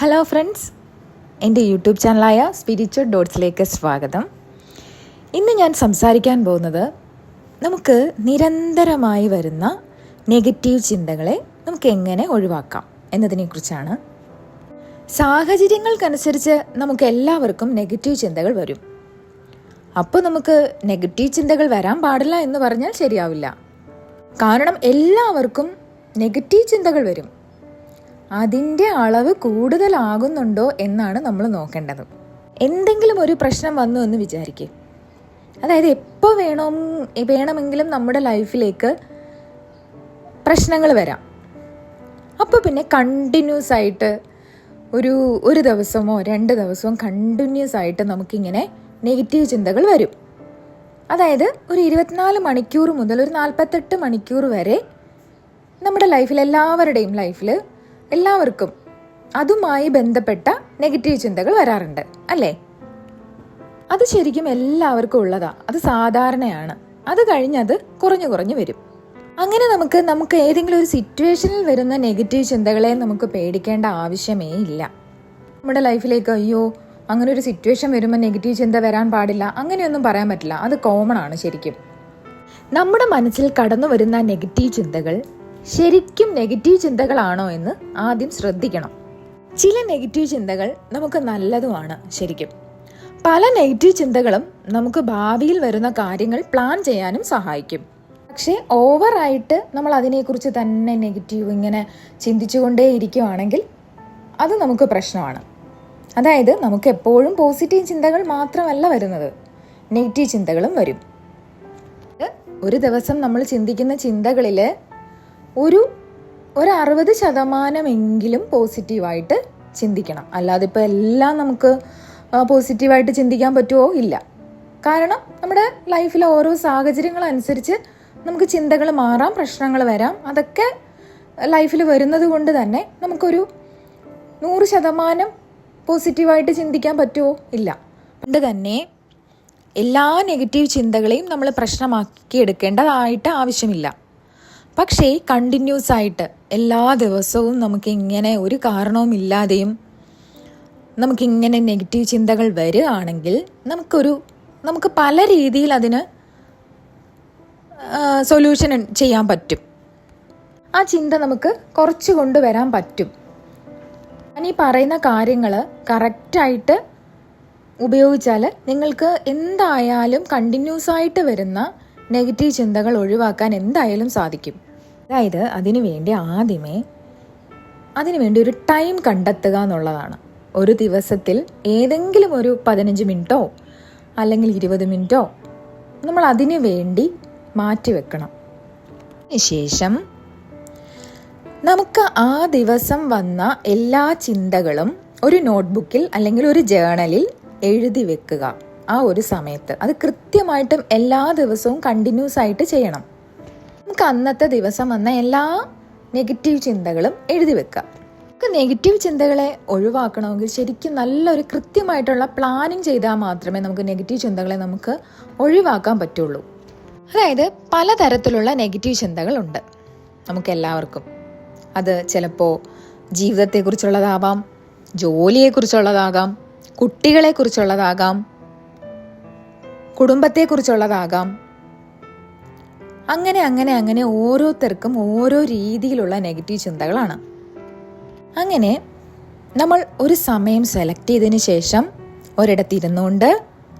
Hello friends, എൻ്റെ YouTube ചാനലായ spiritual ഡോട്ട്സിലേക്ക് സ്വാഗതം. ഇന്ന് ഞാൻ സംസാരിക്കാൻ പോകുന്നത് നമുക്ക് നിരന്തരമായി വരുന്ന നെഗറ്റീവ് ചിന്തകളെ നമുക്ക് എങ്ങനെ ഒഴിവാക്കാം എന്നതിനെക്കുറിച്ചാണ്. സാഹചര്യങ്ങൾക്കനുസരിച്ച് നമുക്ക് എല്ലാവർക്കും നെഗറ്റീവ് ചിന്തകൾ വരും. അപ്പോൾ നമുക്ക് നെഗറ്റീവ് ചിന്തകൾ വരാൻ പാടില്ല എന്ന് പറഞ്ഞാൽ ശരിയാവില്ല. കാരണം എല്ലാവർക്കും നെഗറ്റീവ് ചിന്തകൾ വരും. അതിൻ്റെ അളവ് കൂടുതലാകുന്നുണ്ടോ എന്നാണ് നമ്മൾ നോക്കേണ്ടത്. എന്തെങ്കിലും ഒരു പ്രശ്നം വന്നു എന്ന് വിചാരിക്കുക, അതായത് എപ്പോൾ വേണമെങ്കിലും നമ്മുടെ ലൈഫിലേക്ക് പ്രശ്നങ്ങൾ വരാം. അപ്പോൾ പിന്നെ കണ്ടിന്യൂസ് ആയിട്ട് ഒരു ദിവസമോ 2 ദിവസമോ കണ്ടിന്യൂസ് ആയിട്ട് നമുക്കിങ്ങനെ നെഗറ്റീവ് ചിന്തകൾ വരും. അതായത് ഒരു 24 മണിക്കൂർ മുതൽ ഒരു 48 മണിക്കൂർ വരെ നമ്മുടെ ലൈഫിൽ, എല്ലാവരുടെയും ലൈഫിൽ എല്ലാവർക്കും അതുമായി ബന്ധപ്പെട്ട നെഗറ്റീവ് ചിന്തകൾ വരാറുണ്ട്, അല്ലേ? അത് ശരിക്കും എല്ലാവർക്കും ഉള്ളതാ, അത് സാധാരണയാണ്. അത് കഴിഞ്ഞത് കുറഞ്ഞു വരും. അങ്ങനെ നമുക്ക് ഏതെങ്കിലും ഒരു സിറ്റുവേഷനിൽ വരുന്ന നെഗറ്റീവ് ചിന്തകളെ നമുക്ക് പേടിക്കേണ്ട ആവശ്യമേ ഇല്ല. നമ്മുടെ ലൈഫിലേക്ക് അയ്യോ അങ്ങനെ ഒരു സിറ്റുവേഷൻ വരുമ്പോൾ നെഗറ്റീവ് ചിന്ത വരാൻ പാടില്ല, അങ്ങനെയൊന്നും പറയാൻ പറ്റില്ല. അത് കോമൺ ആണ്. ശരിക്കും നമ്മുടെ മനസ്സിൽ കടന്നു വരുന്ന നെഗറ്റീവ് ചിന്തകൾ ശരിക്കും നെഗറ്റീവ് ചിന്തകളാണോ എന്ന് ആദ്യം ശ്രദ്ധിക്കണം. ചില നെഗറ്റീവ് ചിന്തകൾ നമുക്ക് നല്ലതുമാണ്. ശരിക്കും പല നെഗറ്റീവ് ചിന്തകളും നമുക്ക് ഭാവിയിൽ വരുന്ന കാര്യങ്ങൾ പ്ലാൻ ചെയ്യാനും സഹായിക്കും. പക്ഷേ ഓവറായിട്ട് നമ്മൾ അതിനെക്കുറിച്ച് തന്നെ നെഗറ്റീവ് ഇങ്ങനെ ചിന്തിച്ചുകൊണ്ടേ ഇരിക്കുകയാണെങ്കിൽ അത് നമുക്ക് പ്രശ്നമാണ്. അതായത് നമുക്ക് എപ്പോഴും പോസിറ്റീവ് ചിന്തകൾ മാത്രമല്ല വരുന്നത്, നെഗറ്റീവ് ചിന്തകളും വരും. ഒരു ദിവസം നമ്മൾ ചിന്തിക്കുന്ന ചിന്തകളിൽ ഒരു 60% പോസിറ്റീവായിട്ട് ചിന്തിക്കണം. അല്ലാതെ ഇപ്പോൾ എല്ലാം നമുക്ക് പോസിറ്റീവായിട്ട് ചിന്തിക്കാൻ പറ്റുമോ? ഇല്ല. കാരണം നമ്മുടെ ലൈഫിലെ ഓരോ സാഹചര്യങ്ങളനുസരിച്ച് നമുക്ക് ചിന്തകൾ മാറാം, പ്രശ്നങ്ങൾ വരാം. അതൊക്കെ ലൈഫിൽ വരുന്നത് കൊണ്ട് തന്നെ നമുക്കൊരു 100% പോസിറ്റീവായിട്ട് ചിന്തിക്കാൻ പറ്റുമോ? ഇല്ല. അതുകൊണ്ട് തന്നെ എല്ലാ നെഗറ്റീവ് ചിന്തകളെയും നമ്മൾ പ്രശ്നമാക്കി എടുക്കേണ്ടതായിട്ട് ആവശ്യമില്ല. പക്ഷേ കണ്ടിന്യൂസ് ആയിട്ട് എല്ലാ ദിവസവും നമുക്കിങ്ങനെ ഒരു കാരണവുമില്ലാതെയും നമുക്കിങ്ങനെ നെഗറ്റീവ് ചിന്തകൾ വരികയാണെങ്കിൽ നമുക്ക് പല രീതിയിൽ അതിന് സൊല്യൂഷൻ ചെയ്യാൻ പറ്റും. ആ ചിന്ത നമുക്ക് കുറച്ച് കൊണ്ടുവരാൻ പറ്റും. ഞാൻ ഈ പറയുന്ന കാര്യങ്ങൾ കറക്റ്റായിട്ട് ഉപയോഗിച്ചാൽ നിങ്ങൾക്ക് എന്തായാലും കണ്ടിന്യൂസ് ആയിട്ട് വരുന്ന നെഗറ്റീവ് ചിന്തകൾ ഒഴിവാക്കാൻ എന്തായാലും സാധിക്കും. അതായത് അതിനുവേണ്ടി ഒരു ടൈം കണ്ടെത്തുക എന്നുള്ളതാണ്. ഒരു ദിവസത്തിൽ ഏതെങ്കിലും ഒരു 15 മിനിറ്റോ അല്ലെങ്കിൽ 20 മിനിറ്റോ നമ്മൾ അതിനു വേണ്ടി മാറ്റിവെക്കണം. ശേഷം നമുക്ക് ആ ദിവസം വന്ന എല്ലാ ചിന്തകളും ഒരു നോട്ട്ബുക്കിൽ അല്ലെങ്കിൽ ഒരു ജേണലിൽ എഴുതി വെക്കുക. ആ ഒരു സമയത്ത് അത് കൃത്യമായിട്ടും എല്ലാ ദിവസവും കണ്ടിന്യൂസ് ആയിട്ട് ചെയ്യണം. നമുക്ക് അന്നത്തെ ദിവസം വന്ന എല്ലാ നെഗറ്റീവ് ചിന്തകളും എഴുതി വെക്കുക. നമുക്ക് നെഗറ്റീവ് ചിന്തകളെ ഒഴിവാക്കണമെങ്കിൽ ശരിക്കും നല്ലൊരു കൃത്യമായിട്ടുള്ള പ്ലാനിങ് ചെയ്താൽ മാത്രമേ നമുക്ക് നെഗറ്റീവ് ചിന്തകളെ നമുക്ക് ഒഴിവാക്കാൻ പറ്റുള്ളൂ. അതായത് പലതരത്തിലുള്ള നെഗറ്റീവ് ചിന്തകളുണ്ട് നമുക്കെല്ലാവർക്കും. അത് ചിലപ്പോൾ ജീവിതത്തെക്കുറിച്ചുള്ളതാവാം, ജോലിയെക്കുറിച്ചുള്ളതാകാം, കുട്ടികളെക്കുറിച്ചുള്ളതാകാം, കുടുംബത്തെക്കുറിച്ചുള്ളതാകാം. അങ്ങനെ ഓരോരുത്തർക്കും ഓരോ രീതിയിലുള്ള നെഗറ്റീവ് ചിന്തകളാണ്. അങ്ങനെ നമ്മൾ ഒരു സമയം സെലക്ട് ചെയ്തതിന് ശേഷം ഒരിടത്ത് ഇരുന്നുകൊണ്ട്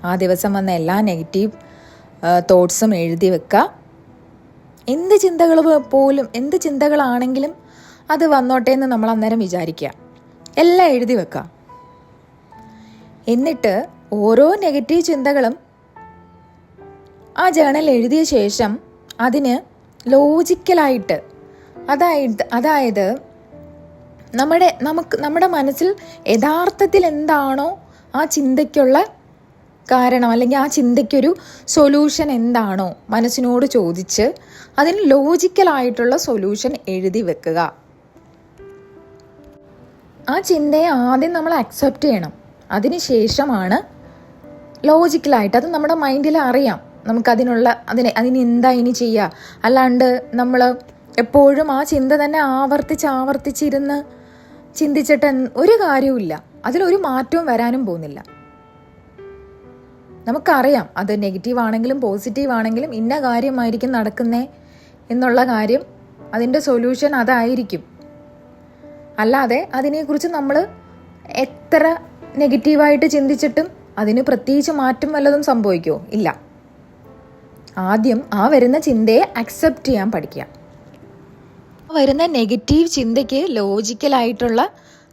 ആ ദിവസം വന്ന എല്ലാ നെഗറ്റീവ് തോട്ട്സും എഴുതി വെക്കുക. എന്ത് ചിന്തകളാണെങ്കിലും അത് വന്നോട്ടെ എന്ന് നമ്മൾ അന്നേരം വിചാരിക്കുക. എല്ലാം എഴുതി വെക്കുക. എന്നിട്ട് ഓരോ നെഗറ്റീവ് ചിന്തകളും ആ ജേണൽ എഴുതിയ ശേഷം അതിന് ലോജിക്കലായിട്ട്, അതായത് നമ്മുടെ മനസ്സിൽ യഥാർത്ഥത്തിൽ എന്താണോ ആ ചിന്തയ്ക്കുള്ള കാരണം, അല്ലെങ്കിൽ ആ ചിന്തയ്ക്കൊരു സൊല്യൂഷൻ എന്താണോ മനസ്സിനോട് ചോദിച്ച് അതിന് ലോജിക്കലായിട്ടുള്ള സൊല്യൂഷൻ എഴുതി വെക്കുക. ആ ചിന്തയെ ആദ്യം നമ്മൾ അക്സെപ്റ്റ് ചെയ്യണം. അതിനുശേഷമാണ് ലോജിക്കലായിട്ട്, അത് നമ്മുടെ മൈൻഡിൽ അറിയാം, അതിന് എന്താ ഇനി ചെയ്യുക. അല്ലാണ്ട് നമ്മൾ എപ്പോഴും ആ ചിന്ത തന്നെ ആവർത്തിച്ചിരുന്ന് ചിന്തിച്ചിട്ട് ഒരു കാര്യവുമില്ല, അതിലൊരു മാറ്റവും വരാനും പോകുന്നില്ല. നമുക്കറിയാം അത് നെഗറ്റീവ് ആണെങ്കിലും പോസിറ്റീവ് ആണെങ്കിലും ഇന്ന കാര്യമായിരിക്കും നടക്കുന്നേ എന്നുള്ള കാര്യം, അതിൻ്റെ സൊല്യൂഷൻ അതായിരിക്കും. അല്ലാതെ അതിനെക്കുറിച്ച് നമ്മൾ എത്ര നെഗറ്റീവായിട്ട് ചിന്തിച്ചിട്ടും അതിന് പ്രത്യേകിച്ച് മാറ്റം വല്ലതും സംഭവിക്കുമോ? ഇല്ല. ആദ്യം ആ വരുന്ന ചിന്തയെ അക്സെപ്റ്റ് ചെയ്യാൻ പഠിക്കുക. വരുന്ന നെഗറ്റീവ് ചിന്തയ്ക്ക് ലോജിക്കലായിട്ടുള്ള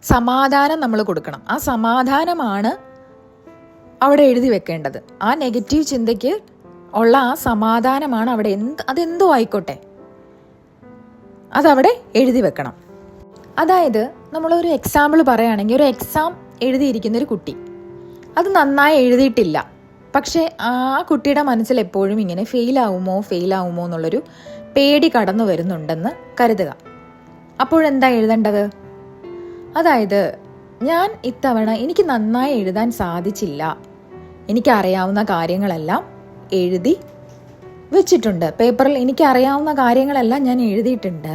സമാധാനം നമ്മൾ കൊടുക്കണം. ആ സമാധാനമാണ് അവിടെ എഴുതി വെക്കേണ്ടത്. ആ നെഗറ്റീവ് ചിന്തയ്ക്ക് ഉള്ള ആ സമാധാനമാണ് അവിടെ അതെന്തോ ആയിക്കോട്ടെ അതവിടെ എഴുതി വെക്കണം. അതായത് നമ്മളൊരു എക്സാമ്പിൾ പറയുകയാണെങ്കിൽ, ഒരു എക്സാം എഴുതിയിരിക്കുന്നൊരു കുട്ടി അത് നന്നായി എഴുതിയിട്ടില്ല, പക്ഷേ ആ കുട്ടിയുടെ മനസ്സിൽ എപ്പോഴും ഇങ്ങനെ ഫെയിലാവുമോ എന്നുള്ളൊരു പേടി കടന്നു വരുന്നുണ്ടെന്ന് കരുതുക. അപ്പോഴെന്താ എഴുതേണ്ടത്? അതായത് ഞാൻ ഇത്തവണ എനിക്ക് നന്നായി എഴുതാൻ സാധിച്ചില്ല, എനിക്കറിയാവുന്ന കാര്യങ്ങളെല്ലാം എഴുതി വെച്ചിട്ടുണ്ട്, പേപ്പറിൽ എനിക്കറിയാവുന്ന കാര്യങ്ങളെല്ലാം ഞാൻ എഴുതിയിട്ടുണ്ട്,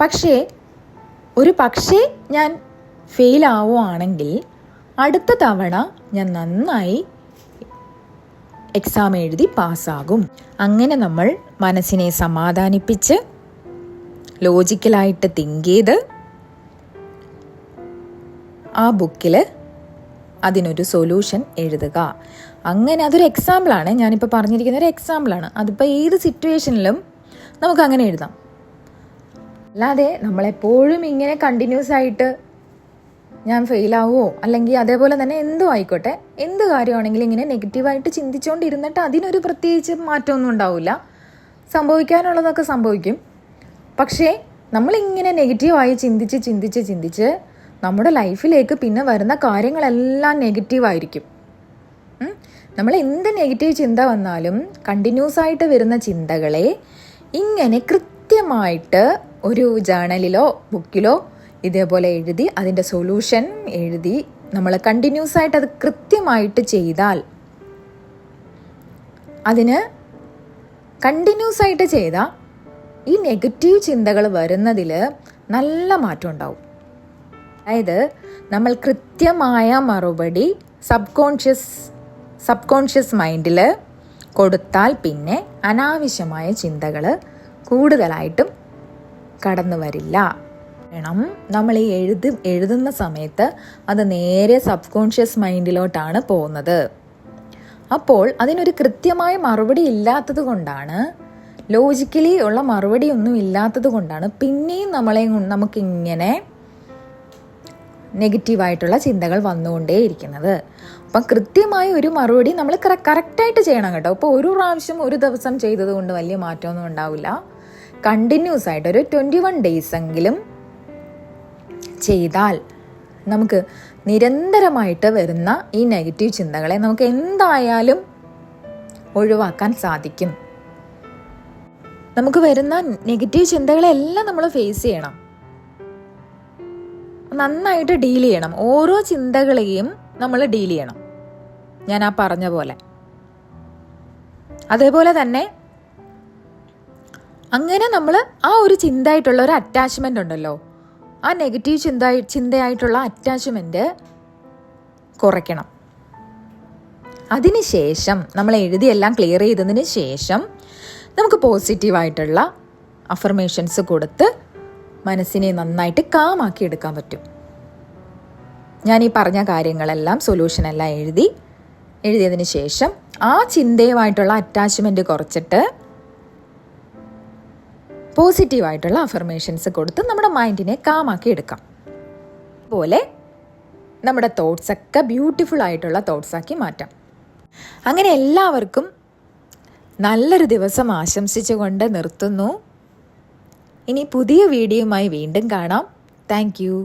പക്ഷേ ഞാൻ ഫെയിലാവുകയാണെങ്കിൽ അടുത്ത തവണ ഞാൻ നന്നായി എക്സാം എഴുതി പാസ്സാകും. അങ്ങനെ നമ്മൾ മനസ്സിനെ സമാധാനിപ്പിച്ച് ലോജിക്കലായിട്ട് തിങ്ക് ചെയ്ത് ആ ബുക്കിൽ അതിനൊരു സൊല്യൂഷൻ എഴുതുക. അങ്ങനെ അതൊരു എക്സാമ്പിളാണ്, ഞാനിപ്പോൾ പറഞ്ഞിരിക്കുന്ന ഒരു എക്സാമ്പിളാണ്. അതിപ്പോൾ ഏത് സിറ്റുവേഷനിലും നമുക്കങ്ങനെ എഴുതാം. അല്ലാതെ നമ്മളെപ്പോഴും ഇങ്ങനെ കണ്ടിന്യൂസ് ആയിട്ട് ഞാൻ ഫെയിലാവുമോ അല്ലെങ്കിൽ അതേപോലെ തന്നെ എന്തോ ആയിക്കോട്ടെ, എന്ത് കാര്യമാണെങ്കിലും ഇങ്ങനെ നെഗറ്റീവായിട്ട് ചിന്തിച്ചുകൊണ്ടിരുന്നിട്ട് അതിനൊരു പ്രത്യേകിച്ച് മാറ്റമൊന്നും ഉണ്ടാവില്ല. സംഭവിക്കാനുള്ളതൊക്കെ സംഭവിക്കും. പക്ഷേ നമ്മളിങ്ങനെ നെഗറ്റീവായി ചിന്തിച്ച് നമ്മുടെ ലൈഫിലേക്ക് പിന്നെ വരുന്ന കാര്യങ്ങളെല്ലാം നെഗറ്റീവായിരിക്കും. നമ്മൾ എന്ത് നെഗറ്റീവ് ചിന്ത വന്നാലും കണ്ടിന്യൂസ് ആയിട്ട് വരുന്ന ചിന്തകളെ ഇങ്ങനെ കൃത്യമായിട്ട് ഒരു ജേർണലിലോ ബുക്കിലോ ഇതേപോലെ എഴുതി അതിൻ്റെ സൊല്യൂഷൻ എഴുതി നമ്മൾ കണ്ടിന്യൂസ് ആയിട്ട് അത് കൃത്യമായിട്ട് ചെയ്താൽ, അതിന് കണ്ടിന്യൂസ് ആയിട്ട് ചെയ്താൽ ഈ നെഗറ്റീവ് ചിന്തകൾ വരുന്നതിൽ നല്ല മാറ്റം ഉണ്ടാവും. അതായത് നമ്മൾ കൃത്യമായ മറുപടി സബ്കോൺഷ്യസ് മൈൻഡിൽ കൊടുത്താൽ പിന്നെ അനാവശ്യമായ ചിന്തകൾ കൂടുതലായിട്ടും കടന്നു വരില്ല. നമ്മൾ ഈ എഴുതുന്ന സമയത്ത് അത് നേരെ സബ്കോൺഷ്യസ് മൈൻഡിലോട്ടാണ് പോകുന്നത്. അപ്പോൾ അതിനൊരു കൃത്യമായ മറുപടി ഇല്ലാത്തത് കൊണ്ടാണ്, ലോജിക്കലി ഉള്ള മറുപടി ഒന്നും ഇല്ലാത്തത് കൊണ്ടാണ് പിന്നെയും നമുക്കിങ്ങനെ നെഗറ്റീവായിട്ടുള്ള ചിന്തകൾ വന്നുകൊണ്ടേയിരിക്കുന്നത്. അപ്പം കൃത്യമായ ഒരു മറുപടി നമ്മൾ കറക്റ്റായിട്ട് ചെയ്യണം കേട്ടോ. ഇപ്പോൾ ഒരു പ്രാവശ്യം ഒരു ദിവസം ചെയ്തത് കൊണ്ട് വലിയ മാറ്റമൊന്നും ഉണ്ടാവില്ല. കണ്ടിന്യൂസ് ആയിട്ട് ഒരു 21 days എങ്കിലും ചെയ്താൽ നമുക്ക് നിരന്തരമായിട്ട് വരുന്ന ഈ നെഗറ്റീവ് ചിന്തകളെ നമുക്ക് എന്തായാലും ഒഴിവാക്കാൻ സാധിക്കും. നമുക്ക് വരുന്ന നെഗറ്റീവ് ചിന്തകളെല്ലാം നമ്മൾ ഫേസ് ചെയ്യണം, നന്നായിട്ട് ഡീൽ ചെയ്യണം. ഓരോ ചിന്തകളെയും നമ്മൾ ഡീൽ ചെയ്യണം, ഞാൻ ആ പറഞ്ഞ പോലെ. അതേപോലെ തന്നെ അങ്ങനെ നമ്മൾ ആ ഒരു ചിന്തയായിട്ടുള്ള ഒരു അറ്റാച്ച്മെൻ്റ് ഉണ്ടല്ലോ, ആ നെഗറ്റീവ് ചിന്തയായിട്ടുള്ള അറ്റാച്ച്മെൻറ്റ് കുറയ്ക്കണം. അതിനുശേഷം നമ്മൾ എഴുതിയെല്ലാം ക്ലിയർ ചെയ്തതിന് ശേഷം നമുക്ക് പോസിറ്റീവായിട്ടുള്ള അഫർമേഷൻസ് കൊടുത്ത് മനസ്സിനെ നന്നായിട്ട് കാമാക്കി എടുക്കാൻ പറ്റും. ഞാൻ ഈ പറഞ്ഞ കാര്യങ്ങളെല്ലാം സൊല്യൂഷനെല്ലാം എഴുതിയതിന് ശേഷം ആ ചിന്തയുമായിട്ടുള്ള അറ്റാച്ച്മെൻറ്റ് കുറച്ചിട്ട് പോസിറ്റീവായിട്ടുള്ള അഫർമേഷൻസ് കൊടുത്ത് നമ്മുടെ മൈൻഡിനെ കാമാക്കി എടുക്കാം. അതുപോലെ നമ്മുടെ തോട്ട്സൊക്കെ ബ്യൂട്ടിഫുൾ ആയിട്ടുള്ള തോട്ട്സാക്കി മാറ്റാം. അങ്ങനെ എല്ലാവർക്കും നല്ലൊരു ദിവസം ആശംസിച്ചുകൊണ്ട് നിർത്തുന്നു. ഇനി പുതിയ വീഡിയോയുമായി വീണ്ടും കാണാം. Thank you.